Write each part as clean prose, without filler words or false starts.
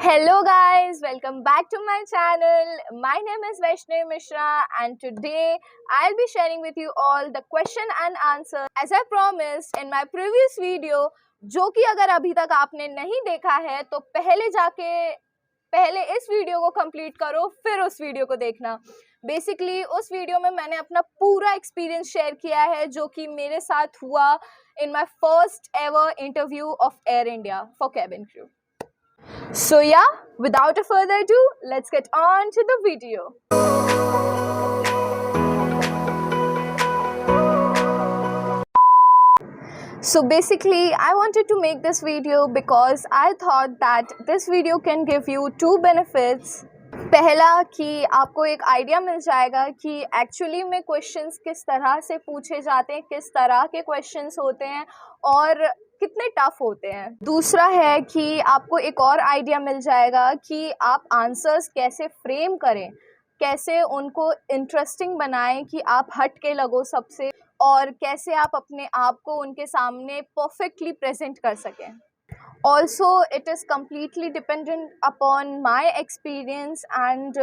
Hello guys, welcome back to my channel. My name is Vaishnavi Mishra and today I'll be sharing with you all the question and answer as I promised in my previous video, जो कि अगर अभी तक आपने नहीं देखा है तो पहले इस वीडियो को कंप्लीट करो फिर उस वीडियो को देखना। बेसिकली उस वीडियो में मैंने अपना पूरा एक्सपीरियंस शेयर किया है जो कि मेरे साथ हुआ in my first ever interview of air India for cabin crew. So yeah, without a further ado, let's get on to the video. So basically, I wanted to make this video because I thought that this video can give you two benefits. पहला कि आपको एक idea मिल जाएगा कि actually में questions किस तरह से पूछे जाते हैं, किस तरह के क्वेश्चंस होते हैं और कितने टफ होते हैं। दूसरा है कि आपको एक और आइडिया मिल जाएगा कि आप आंसर्स कैसे फ्रेम करें, कैसे उनको इंटरेस्टिंग बनाएं कि आप हट के लगो सबसे, और कैसे आप अपने आप को उनके सामने परफेक्टली प्रेजेंट कर सकें। Also, it is completely dependent upon my experience and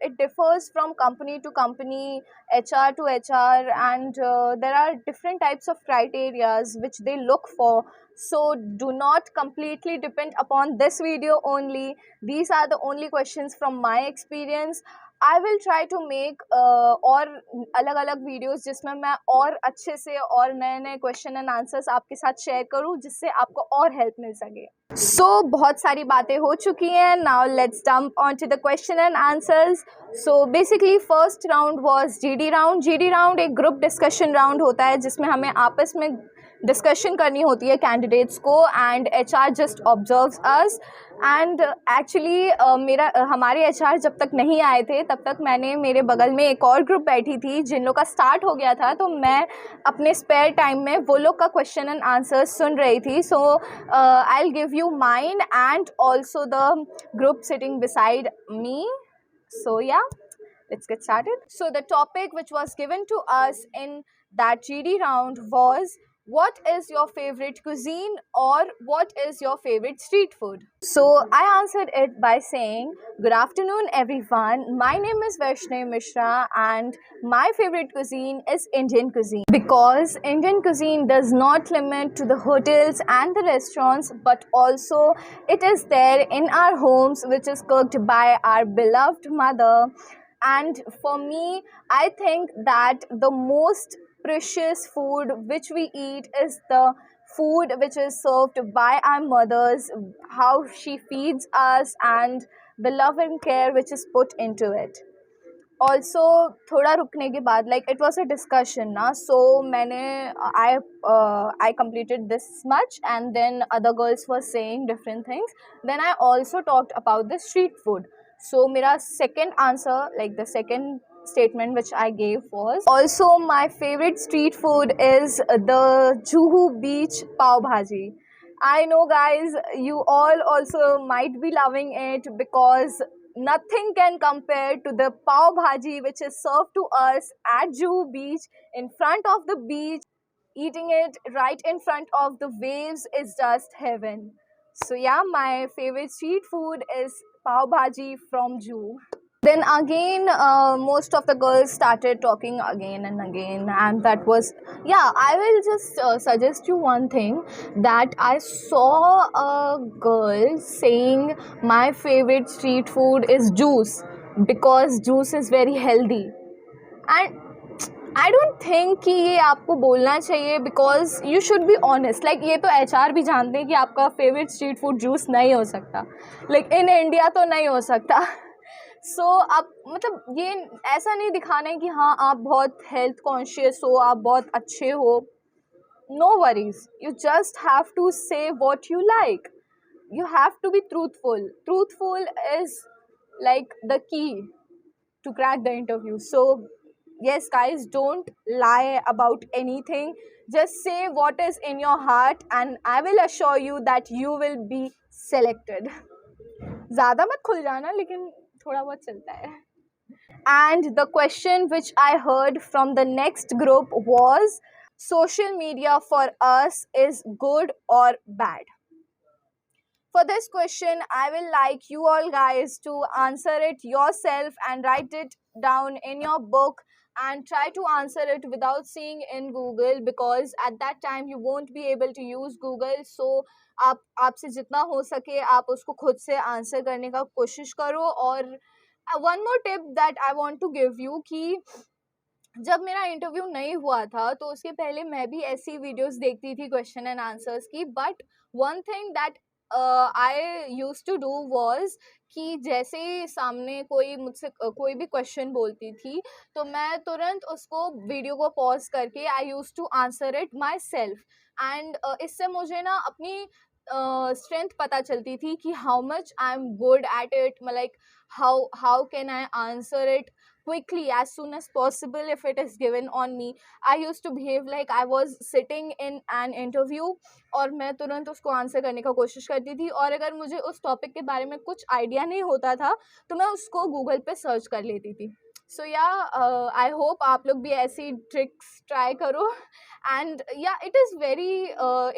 it differs from company to company, HR to HR, and there are different types of criterias which they look for. So do not completely depend upon this video only. These are the only questions from my experience. I will try to make और अलग अलग videos जिसमें मैं और अच्छे से और नए नए क्वेश्चन एंड आंसर्स आपके साथ शेयर करूं जिससे आपको और हेल्प मिल सके। सो बहुत सारी बातें हो चुकी हैं। Now let's jump on to the question and answers. So basically first round was GD round. GD round एक ग्रुप डिस्कशन राउंड होता है जिसमें हमें आपस में डिस्कशन करनी होती है कैंडिडेट्स को and HR just observes us. And actually हमारे एचआर जब तक नहीं आए थे तब तक मैंने मेरे बगल में एक और ग्रुप बैठी थी जिन लोग का स्टार्ट हो गया था, तो मैं अपने स्पेयर टाइम में वो लोग का क्वेश्चन एंड आंसर्स सुन रही थी। So I will give you mine and also the group sitting beside me. So yeah, let's get started. So the topic which was given to us in that GD round was, what is your favorite cuisine or what is your favorite street food? So I answered it by saying, good afternoon everyone, my name is Vaishnavi Mishra and my favorite cuisine is Indian cuisine, because Indian cuisine does not limit to the hotels and the restaurants, but also it is there in our homes, which is cooked by our beloved mother. And for me, I think that the most precious food which we eat is the food which is served by our mothers, how she feeds us and the love and care which is put into it. Also थोड़ा रुकने के बाद, like it was a discussion ना, so मैंने I completed this much and then other girls were saying different things. Then I also talked about the street food. So मेरा second answer, like the second statement which I gave was, also my favorite street food is the Juhu Beach Pav Bhaji. I know guys, you all also might be loving it because nothing can compare to the pav bhaji which is served to us at Juhu Beach, in front of the beach. Eating it right in front of the waves is just heaven. So yeah, my favorite street food is pav bhaji from Juhu. Then again, most of the girls started talking again and again, and that was, yeah, I will just suggest you one thing, that I saw a girl saying my favorite street food is juice because juice is very healthy. And I don't think कि ये आपको बोलना चाहिए, because you should be honest. Like ये तो HR भी जानते हैं कि आपका फेवरेट स्ट्रीट फूड जूस नहीं हो सकता, लाइक इन इंडिया तो नहीं हो सकता। सो आप मतलब ये ऐसा नहीं दिखाना है कि हाँ आप बहुत हेल्थ कॉन्शियस हो, आप बहुत अच्छे हो। No worries, you just have to say what you like, you have to be truthful. Truthful is like the key to crack the interview. So yes guys, don't lie about anything, just say what is in your heart and I will assure you that you will be selected. ज़्यादा मत खुल जाना, लेकिन थोड़ा बहुत चलता है। And the question which I heard from the next group was, social media for us is good or bad? For this question, I will like you all guys to answer it yourself and write it down in your book and try to answer it without seeing in Google, because at that time you won't be able to use Google. So आपसे जितना हो सके आप उसको खुद से answer करने का कोशिश करो. और one more tip that I want to give you कि जब मेरा इंटरव्यू नहीं हुआ था तो उसके पहले मैं भी ऐसी वीडियोस देखती थी क्वेश्चन एंड आंसर्स की. But one thing that I use to do was कि जैसे ही सामने कोई मुझसे कोई भी क्वेश्चन बोलती थी तो मैं तुरंत उसको वीडियो को पॉज करके I use to answer it myself. And इससे मुझे ना अपनी स्ट्रेंथ पता चलती थी कि how much I am good at it, like how can I answer it quickly as soon as possible if it is given on me. I used to behave like I was sitting in an interview और मैं तुरंत उसको answer करने का कोशिश करती थी. और अगर मुझे उस टॉपिक के बारे में कुछ आइडिया नहीं होता था तो मैं उसको गूगल पे सर्च कर लेती थी. सो या आई होप आप लोग भी ऐसी ट्रिक्स ट्राई करो. एंड या it is very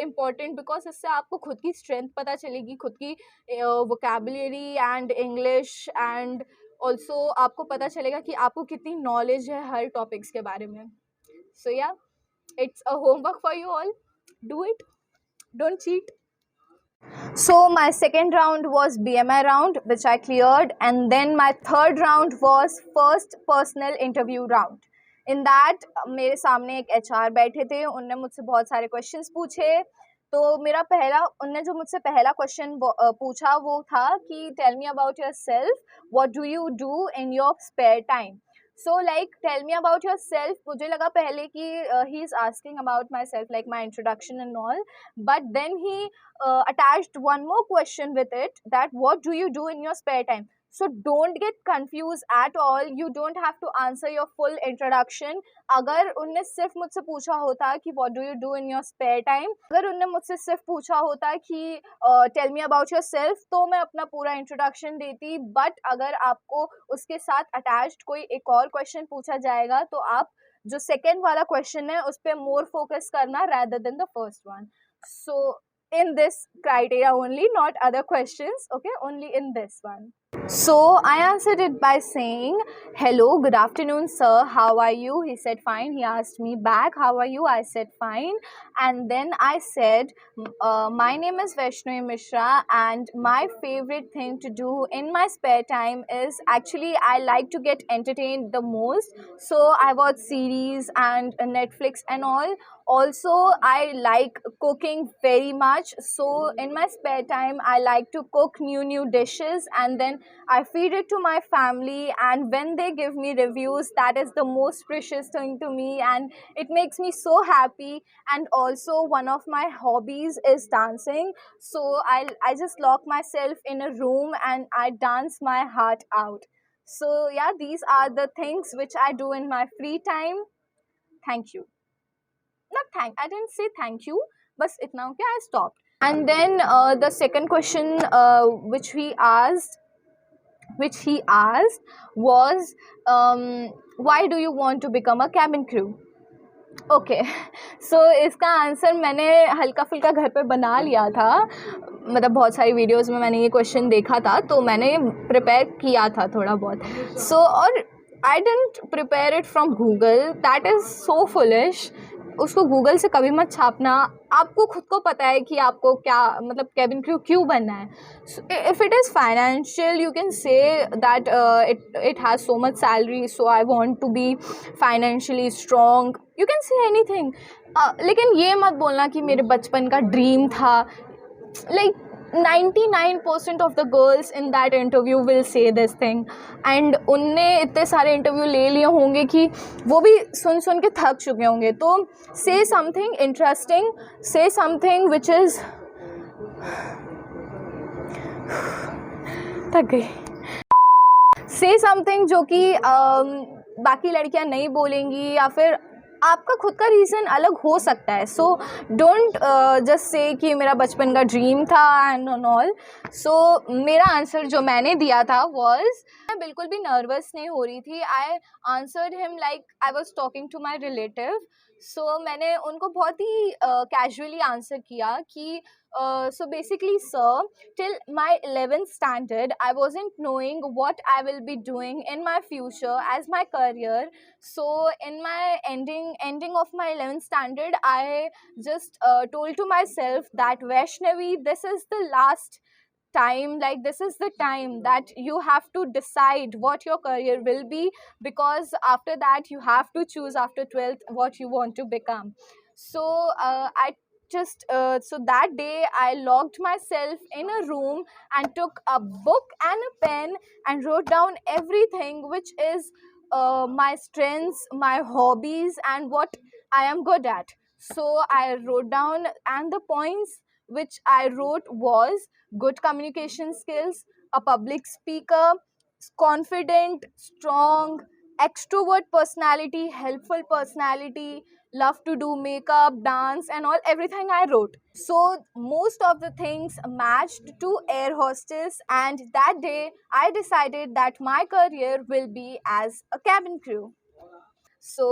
important because इससे आपको खुद की स्ट्रेंथ पता चलेगी, खुद की vocabulary and English, and also आपको पता चलेगा कि आपको कितनी नॉलेज है हर टॉपिक्स के बारे में. सो या it's a homework for you all. Do it, don't cheat. So my second round was BMI round, which I cleared, and then my third round was first personal interview round. In that मेरे सामने एक HR बैठे थे, उनने मुझसे बहुत सारे questions पूछे. तो उनने जो मुझसे पहला क्वेश्चन पूछा वो था कि tell me about yourself, what do you do in your spare time. So like tell me about yourself. मुझे लगा पहले कि he is asking about myself, like my introduction and all, but then he attached one more question with it, that what do you do in your spare time. So don't get confused at all. You don't have to answer your full introduction. अगर उनने सिर्फ मुझसे पूछा होता कि what do you do in your spare time, अगर उनने मुझसे सिर्फ पूछा होता कि tell me about yourself, तो मैं अपना पूरा इंट्रोडक्शन देती. बट अगर आपको उसके साथ अटैच्ड कोई एक और क्वेश्चन पूछा जाएगा तो आप जो सेकेंड वाला क्वेश्चन है उस पर मोर फोकस करना rather than the first one. So in this criteria only, not other questions, okay, only in this one. So I answered it by saying, hello, good afternoon sir, how are you? He said fine. He asked me back, how are you? I said fine. And then I said, my name is Vaishnavi Mishra and my favorite thing to do in my spare time is, actually I like to get entertained the most, so I watch series and Netflix and all. Also I like cooking very much, so in my spare time I like to cook new dishes and then I feed it to my family, and when they give me reviews, that is the most precious thing to me and it makes me so happy. And also one of my hobbies is dancing, so I just lock myself in a room and I dance my heart out. So yeah, these are the things which I do in my free time. Thank you. I didn't say thank you, बस इतना हो गया. I stopped. And then the second question which he asked was, why do you want to become a cabin crew? Okay, so इसका answer मैंने हल्का फुल्का घर पे बना लिया था. मतलब बहुत सारी वीडियोस में मैंने ये क्वेश्चन देखा था तो मैंने प्रिपेयर किया था थोड़ा बहुत. सो और I didn't prepare it from Google. That is so foolish. उसको गूगल से कभी मत छापना. आपको खुद को पता है कि आपको क्या, मतलब कैबिन क्रू क्यों बनना है. If it is financial, you can say that it has so much salary, so I want to be financially strong. You can say anything. लेकिन ये मत बोलना कि मेरे बचपन का ड्रीम था. Like 99% of the girls in that interview will say this thing, and उनने इतने सारे इंटरव्यू ले लिए होंगे कि वो भी सुन के थक चुके होंगे. तो say something interesting, say something which is थक गई. say something जो कि बाकी लड़कियां नहीं बोलेंगी, या फिर आपका खुद का रीज़न अलग हो सकता है. सो डोंट जस्ट से कि मेरा बचपन का ड्रीम था एंड ऑल. सो मेरा आंसर जो मैंने दिया था वॉज, मैं बिल्कुल भी नर्वस नहीं हो रही थी. I answered him like I was talking to my relative. मैंने उनको बहुत ही कैजुअली आंसर किया कि so basically sir, till my 11th standard I wasn't knowing what I will be doing in my future as my career. So in my ending of my 11th standard, I just told to myself that Vaishnavi, this is the last time, like this is the time that you have to decide what your career will be, because after that you have to choose after 12th what you want to become. I just so that day I locked myself in a room and took a book and a pen and wrote down everything which is my strengths, my hobbies, and what I am good at. So I wrote down, and the points which I wrote was good communication skills, a public speaker, confident, strong, extrovert personality, helpful personality, love to do makeup, dance, and all, everything I wrote. So most of the things matched to air hostess, and that day I decided that my career will be as a cabin crew.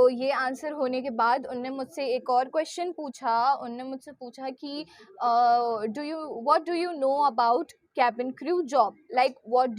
ये answer होने के बाद उनने मुझसे एक और question पूछा। उनने मुझसे पूछा कि what do you know about cabin crew job, like what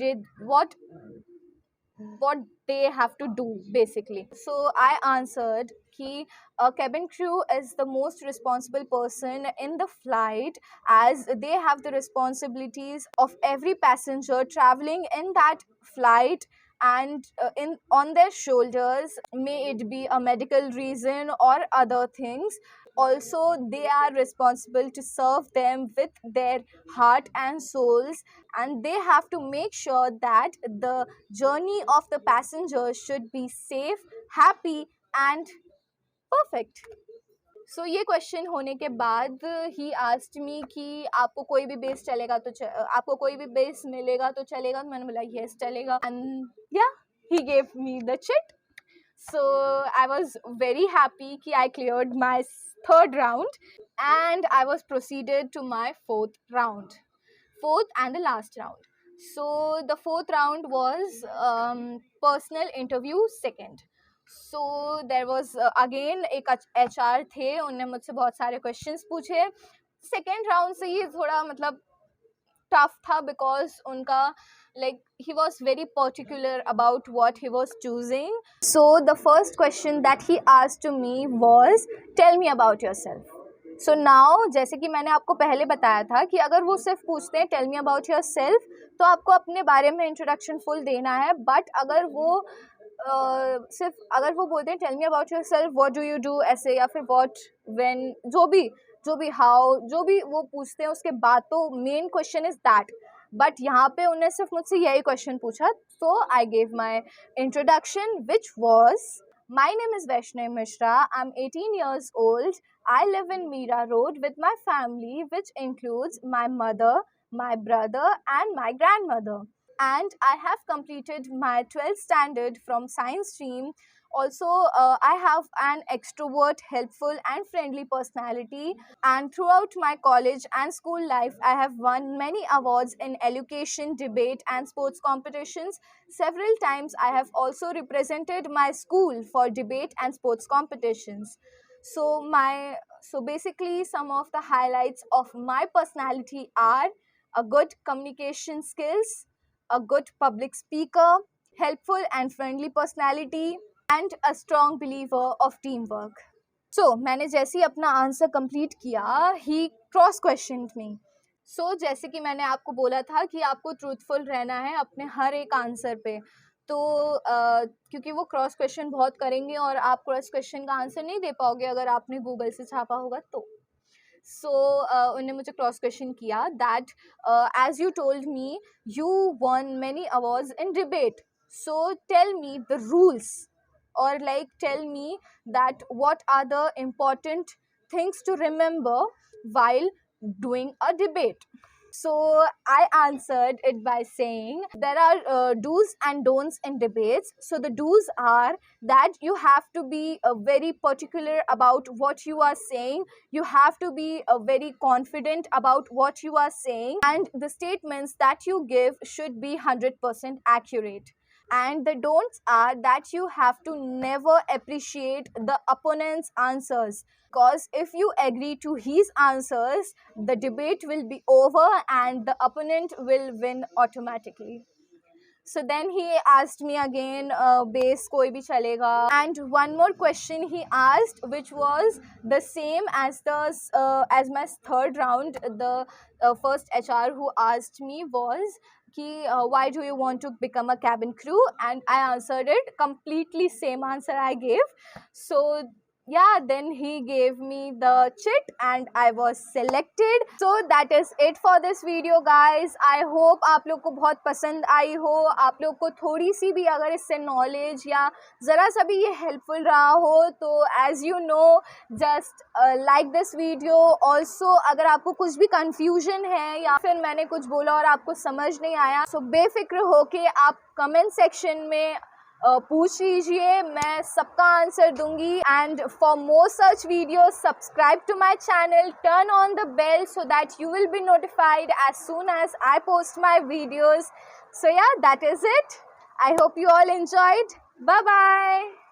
they have to do basically. So I answered ki a cabin crew is the most responsible person in the flight, as they have the responsibilities of every passenger traveling in that flight, and in on their shoulders, may it be a medical reason or other things. Also, they are responsible to serve them with their heart and souls, and they have to make sure that the journey of the passenger should be safe, happy, and perfect. ये question होने के बाद he asked me कि आपको कोई भी base चलेगा तो आपको कोई भी बेस मिलेगा तो चलेगा। मैंने बोला यस चलेगा, एंड या he gave me the chit. So I was very happy कि I cleared my third round, and I was proceeded to my fourth and the last round. So the fourth round was personal interview second. So there was again एक HR थे, उनने मुझसे बहुत सारे questions पूछे. Second round से ये थोड़ा मतलब tough था, because उनका like he was very particular about what he was choosing. So the first question that he asked to me was, tell me about yourself. So now, जैसे कि मैंने आपको पहले बताया था कि अगर वो सिर्फ पूछते हैं tell me about yourself, तो आपको अपने बारे में इंट्रोडक्शन फुल देना है. बट अगर वो अगर वो बोलते हैं tell me about yourself, what do you do, ऐसे, या फिर व्हाट, व्हेन, जो भी हाउ, जो भी वो पूछते हैं उसके बाद तो main question is that. But यहाँ पे उन्होंने सिर्फ मुझसे यही क्वेश्चन पूछा. So I gave my introduction which was, my name is Vaishnavi Mishra. I'm 18 years old. I live in Mira Road with my family, which includes my mother, my brother, and my grandmother. And I have completed my 12th standard from science stream. Also, I have an extrovert, helpful, and friendly personality. And throughout my college and school life, I have won many awards in education, debate, and sports competitions. Several times, I have also represented my school for debate and sports competitions. So basically, some of the highlights of my personality are a good communication skills, a good public speaker, helpful and friendly personality, and a strong believer of teamwork. मैंने जैसे ही अपना answer complete किया, ही cross question मी. जैसे कि मैंने आपको बोला था कि आपको ट्रूथफुल रहना है अपने हर एक आंसर पे. तो क्योंकि वो क्रॉस क्वेश्चन बहुत करेंगे और आप क्रॉस क्वेश्चन का आंसर नहीं दे पाओगे अगर आपने गूगल से छापा होगा तो. उन्होंने मुझे क्रॉस क्वेश्चन किया that as you told me you won many awards in debate, so tell me the rules, or like tell me that what are the important things to remember while doing a debate. So I answered it by saying there are do's and don'ts in debates. So the do's are that you have to be very particular about what you are saying. You have to be very confident about what you are saying, and the statements that you give should be 100% accurate. And the don'ts are that you have to never appreciate the opponent's answers, because if you agree to his answers, the debate will be over and the opponent will win automatically. So then he asked me again, base koi bhi chalega. And one more question he asked, which was the same as as my third round. The first HR who asked me was कि why do you want to become a cabin crew, and I answered it completely same answer I gave. So yeah, then he gave me the chit and I was selected. So that is it for this video guys. I hope आप लोग को बहुत पसंद आई हो, आप लोग को थोड़ी सी भी अगर इससे नॉलेज या ज़रा सा भी ये हेल्पफुल रहा हो तो as you know just like this video. Also अगर आपको कुछ भी confusion है या फिर मैंने कुछ बोला और आपको समझ नहीं आया, so बेफिक्र हो के आप कमेंट सेक्शन में पूछ लीजिए, मैं सबका आंसर दूंगी. And for more such videos subscribe to my channel, turn on the bell so that you will be notified as soon as I post my videos. So yeah, that is it. I hope you all enjoyed. Bye bye.